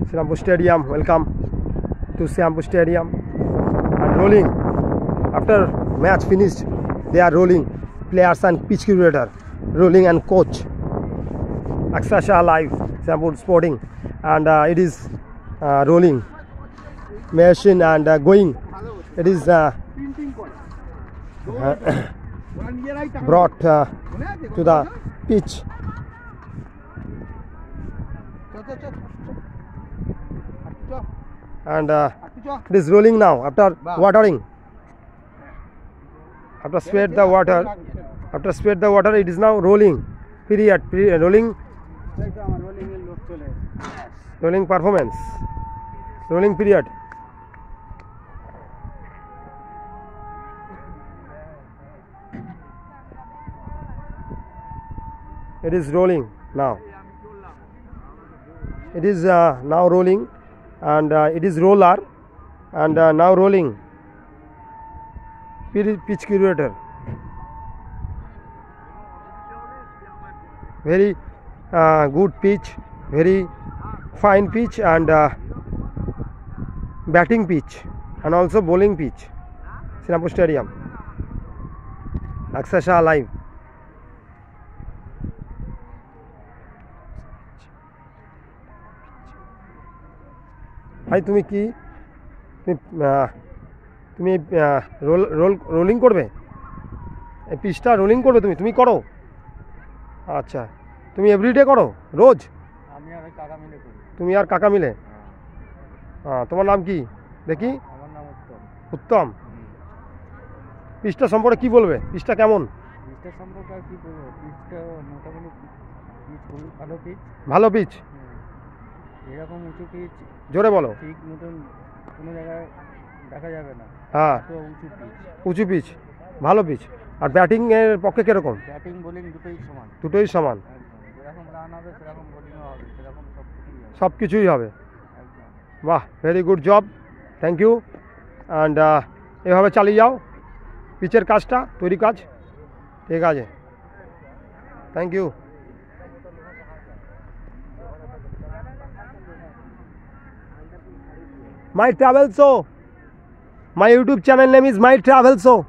Srirampu Stadium, welcome to Srirampu Stadium. And rolling. After match finished, they are rolling. Players and pitch curator, rolling and coach. Aksasha live, Srirampu Sporting, and it is rolling machine and going. It is brought to the pitch. And it is rolling now after watering. After spread the water, it is now rolling. Rolling performance. Rolling period. It is rolling now. It is now rolling, and it is roller, and now rolling. Pitch curator. Very good pitch, very fine pitch, and batting pitch, and also bowling pitch. Srirampu Stadium. Aksasha live. ভাই তুমি কি তুমি rolling করবে, এই পিচটা rolling করবে তুমি করো? আচ্ছা, তুমি এভরিডে করো, রোজ? আমি আর কাকা মিলে করি। তুমি আর কাকা মিলে? হ্যাঁ, তোমার নাম কি দেখি? আমার নাম উত্তম। উত্তম। পিচটা সম্পর্কে কি বলবে? পিচটা কেমন? পিচটা সম্পর্কে আর কি বলবো, পিচটা মোটামুটি পিচ ভালো পিচ। ভালো পিচ? এরকম উঁচু পিচ জোরে বলো। ঠিক মতন কোনো জায়গায় দেখা যাবে না। হ্যাঁ, তো উঁচু পিচ। উঁচু পিচ, ভালো পিচ। আর ব্যাটিং এর পক্ষে কিরকম? ব্যাটিং বোলিং দুটোই সমান। দুটোই সমান। যেরকম রান হবে সেরকম বোলিংও হবে, সেরকম সব কিছুই হবে। বাহ, very good job, thank you. And এভাবে চালিয়ে যাও পিচের কাজটা, তৈরি কাজ। ঠিক আছে, thank you. My Travel Show. My YouTube channel name is My Travel Show.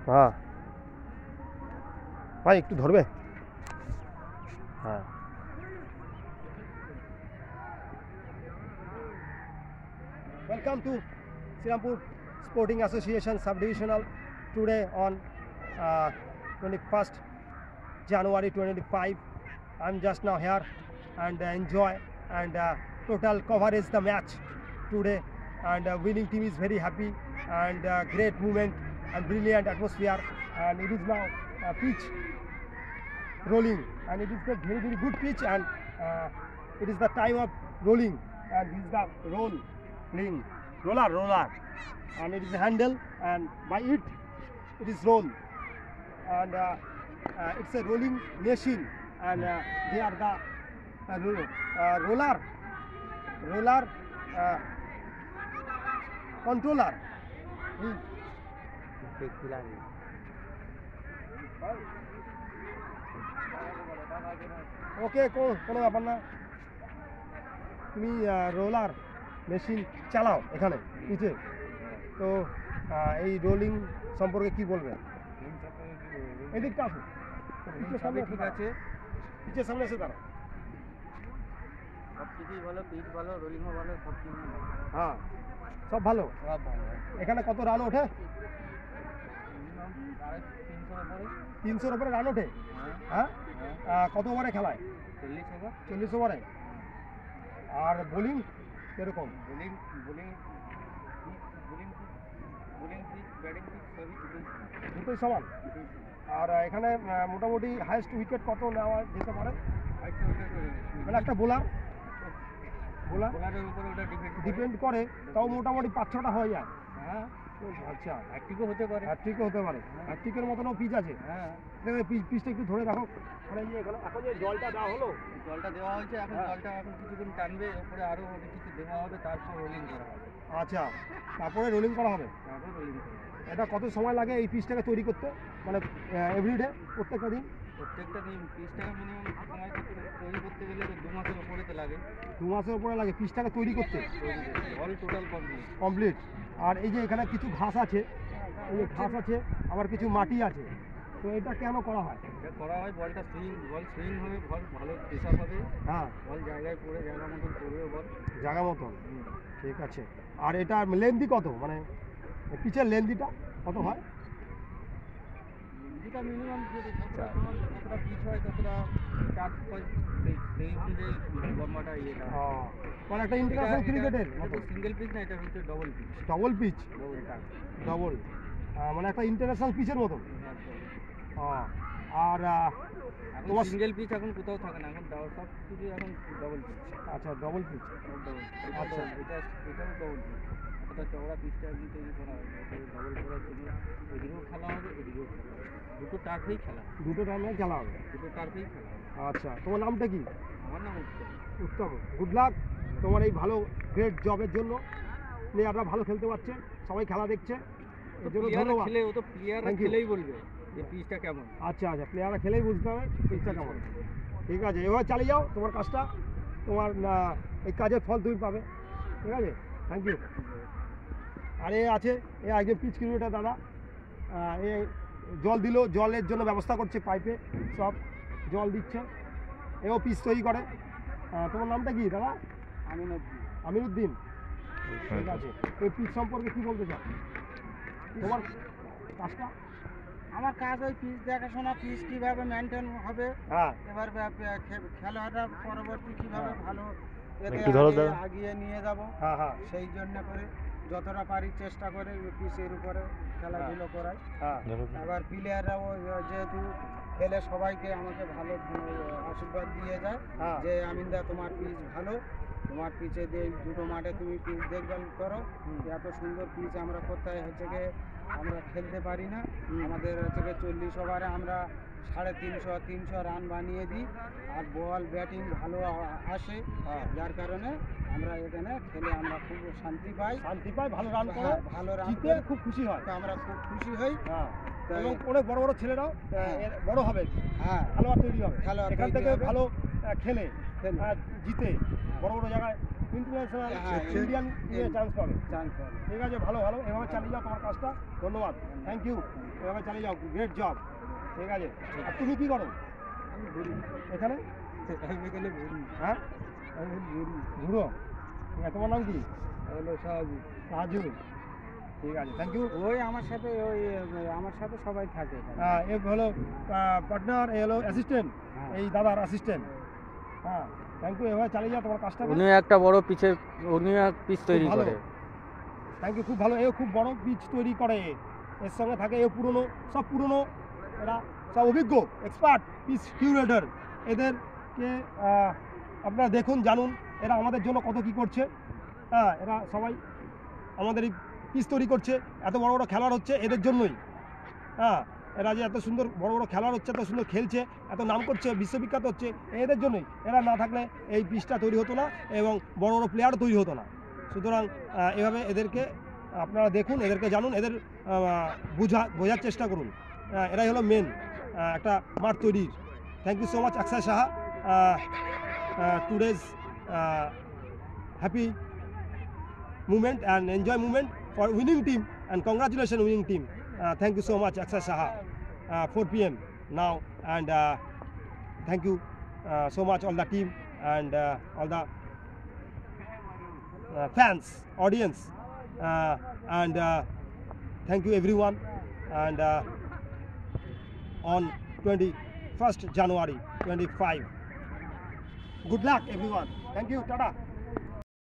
হ্যাঁ ভাই একটু ধরবে? হ্যাঁ। Welcome to Srirampu Sporting Association Subdivisional. Today on 21st January 2025. I'm just now here and enjoy and total coverage the match today, and winning team is very happy, and great movement and brilliant atmosphere, and it is now pitch rolling, and it is a very good pitch, and it is the time of rolling, and this is the roller, and it is a handle, and by it is roll, and it's a rolling machine, and they are the roller controller. ওকে, কোনো ব্যাপার না। তুমি roller machine চালাও এখানে পিচে, তো এই rolling সম্পর্কে কি বলবে? এদিকটা আসো, পিচের সামনে ঠিক আছে, পিচের সামনে এসে দাঁড়াও। সব কিছুই ভালো, পিচ ভালো, রোলিংও ভালো, সব কিছুই ভালো। হ্যাঁ, সব ভালো। এখানে কত রান ওঠে? 300-র উপরে রান ওঠে। হ্যাঁ, কত ওভারে খেলায়? 40 ওভারে। আর বোলিং কিরকম? দুটোই সমান। আর এখানে মোটামুটি হাইয়েস্ট উইকেট কত নেওয়া যেতে পারে? মানে একটা বোলারের উপরে ওটা ডিপেন্ড করে, তাও মোটামুটি 5-6টা হয়ে যায়। হ্যাঁ, আচ্ছা, হ্যাট্রিকও হতে পারে। হ্যাট্রিকও হতে পারে। হ্যাট্রিকের মতনও পিচ আছে। হ্যাঁ, দেখবে পিচটা একটু ধরে রাখো। মানে এই যে এখন যে জলটা দেওয়া হলো, জলটা দেওয়া হয়েছে, এখন হ্যাঁ। জলটা এখন কিছুদিন টানবে, এরপরে আরও অনেক কিছু দেওয়া হবে, তারপর রোলিং করা হবে। আচ্ছা, তারপরে রোলিং করা হবে। তারপর রোলিং করা হবে। এটা কত সময় লাগে এই পিচটাকে তৈরি করতে, মানে এভরিডে, প্রত্যেকটা দিন? প্রত্যেকটা দিন পিসটাকে মিনিমাম সময় তৈরি করতে গেলে তো 2 মাসের উপরেতে লাগে। 2 মাসের উপরে লাগে পিচটাকে তৈরি করতে? All total complete. কমপ্লিট। আর এই যে এখানে কিছু ঘাস আছে, এই যে ঘাস আছে, আবার কিছু মাটি আছে, তো এটা কেন করা হয়? এটা করা হয় বলটা বল সুইং হবে, বল ভালো প্রেশার হবে, হ্যাঁ, বল জায়গায় পড়ে জায়গা মতন পড়বে বল। জায়গা মতন। ঠিক আছে। আর এটার লেন্থি কত, মানে পিচের লেন্থিটা কত হয়? যেটা মিনিমাম যতটা পিচ হয় ততটা 4-5, সেই অনুযায়ী লম্বাটা ইয়েটা। মানে একটা ইন্টারন্যাশনাল ক্রিকেটের সিঙ্গেল পিচ না, এটা হচ্ছে double pitch. Double pitch, double টাক। ডবল, মানে একটা ইন্টারন্যাশনাল পিচের মতন। আর এখন তোমার সিঙ্গেল পিচ এখন কোথাও থাকে না, এখন সব কিছু এখন ডবল পিচ। আচ্ছা, ডবল পিচ। আচ্ছা, এটাও ডবল পিচ। এটা চওড়া পিচটা এখন তৈরি করা হয়, ডবল করার জন্য এদিকেও খেলা হবে, এদিকেও খেলা হবে। দুটো টার্ফেই খেলা হবে। দুটো টার্মে খেলা হবে। দুটো টার্ফেই খেলা হবে। আচ্ছা, তোমার নামটা কি? আমার নাম উত্তম। উত্তম, গুড লাক তোমার এই ভালো গ্রেট জবের জন্য। প্লেয়াররা ভালো খেলতে পারছে, সবাই খেলা দেখছে, এর জন্য ধন্যবাদ। খেলে ও তো প্লেয়াররা Thank you. খেলেই বলবে যে পিচটা কেমন। আচ্ছা আচ্ছা, প্লেয়াররা খেলেই বুঝতে হবে পিচটা কেমন। ঠিক আছে, এভাবে চালিয়ে যাও তোমার কাজটা, তোমার এই কাজের ফল তুমি পাবে। ঠিক আছে, থ্যাংক ইউ। আর এ আছে, এ একজন পিচ ক্রিকেটার দাদা, এ জল দিল, জলের জন্য ব্যবস্থা করছে, পাইপে সব জল দিচ্ছে, এও পিচ তৈরি করে। তোমার নামটা কি দাদা? আমিনুদ্দিন। ঠিক আছে, এই পিচ সম্পর্কে কি বলতে চাও তোমার কাজটা? আমার কাজ ওই পিচ দেখাশোনা, পিচ কীভাবে মেনটেন হবে, হ্যাঁ, এবার খেলাটা পরবর্তী কীভাবে ভালো একটু ধরো দাদা। আগিয়ে নিয়ে যাব, হ্যাঁ হ্যাঁ সেই জন্য করে যতটা পারি চেষ্টা করে পিচের উপরে খেলাধুলো করাই। হ্যাঁ, এবার প্লেয়াররাও যেহেতু খেলে সবাইকে আমাকে ভালো আশীর্বাদ দিয়ে যায় হ্যাঁ। যে আমিনদা তোমার পিচ ভালো, তোমার পিচে দিয়ে দুটো মাঠে তুমি পিচ দেখভাল করো, এত সুন্দর পিচ আমরা কোথায় হচ্ছে গিয়ে আমরা খেলতে পারি না, আমাদের হচ্ছে গিয়ে 40 ওভারে আমরা 350 রান বানিয়ে দিই, আর বল ব্যাটিং ভালো আসে, যার কারণে আমরা এখানে খেলে আমরা খুব শান্তি পাই, ভালো রান করে, ভালো রান জিতে করে খুব খুশি হয়। তো আমরা খুব খুশি হই। হ্যাঁ, তাই- এবং অনেক বড় বড় ছেলেরাও এর বড় হবে, হ্যাঁ, খেলোয়াড় তৈরি হবে, খেলোয়াড় এখান তৈরি থেকে হবে। ভালো খেলে খেলে। জিতে বড় বড় জায়গায় ইন্টারন্যাশনাল হ্যাঁ, ইন্ডিয়ান চান্স পাবে। চান্স পাবে। ঠিক আছে, ভালো ভালো এভাবে চালিয়ে যাও তোমার কাজটা। ধন্যবাদ, থ্যাংক ইউ। এভাবে চালিয়ে যাও, গ্রেট জব। ঠিক আছে, আর তুমি কি করো এখানে? হ্যাঁ, ঘুরো। ঠিক আছে, তোমার নাম কি? হলো সাহায্য। রাজু। ঠিক আছে, থ্যাংক ইউ। ওই আমার সাথে সবাই থাকে। এ হলো পার্টনার, এ হলো অ্যাসিস্ট্যান্ট, হ্যাঁ। এই দাদার অ্যাসিস্ট্যান্ট। হ্যাঁ, থ্যাংক ইউ। এভাবে চালিয়ে যাও তোমার কাজটা। উনি একটা বড় পিচ তৈরি খুব ভালো। করে। থ্যাংক ইউ, খুব ভালো। এও খুব বড় পিচ তৈরি করে, এর সঙ্গে থাকে এও পুরনো, সব পুরনো, এরা সব অভিজ্ঞ এক্সপার্ট পিচ কিউরেটর। এদেরকে আপনারা দেখুন, জানুন এরা আমাদের জন্য কত কি করছে। হ্যাঁ, এরা সবাই আমাদের এই পিচ তৈরি করছে, এত বড় বড় খেলোয়াড় হচ্ছে এদের জন্যই। হ্যাঁ, এরা যে এত সুন্দর বড় বড় খেলোয়াড় হচ্ছে, এত সুন্দর খেলছে, এত নাম করছে, বিশ্ববিখ্যাত হচ্ছে, এদের জন্যই। এরা না থাকলে এই পিচটা তৈরি হতো না এবং বড় বড় প্লেয়ার তৈরি হতো না। সুতরাং এভাবে এদেরকে আপনারা দেখুন, এদেরকে জানুন, এদের বোঝার চেষ্টা করুন। এরাই হলো মেন একটা মাঠ তৈরির। Thank you so much Akshay Saha, today's happy movement and enjoy movement for winning team, and congratulations winning team. Thank you so much Akshay Saha. 4 p.m. now, and thank you so much all the team and all the fans, audience, and thank you everyone. And on 21st January 25, good luck everyone. Thank you, Tata.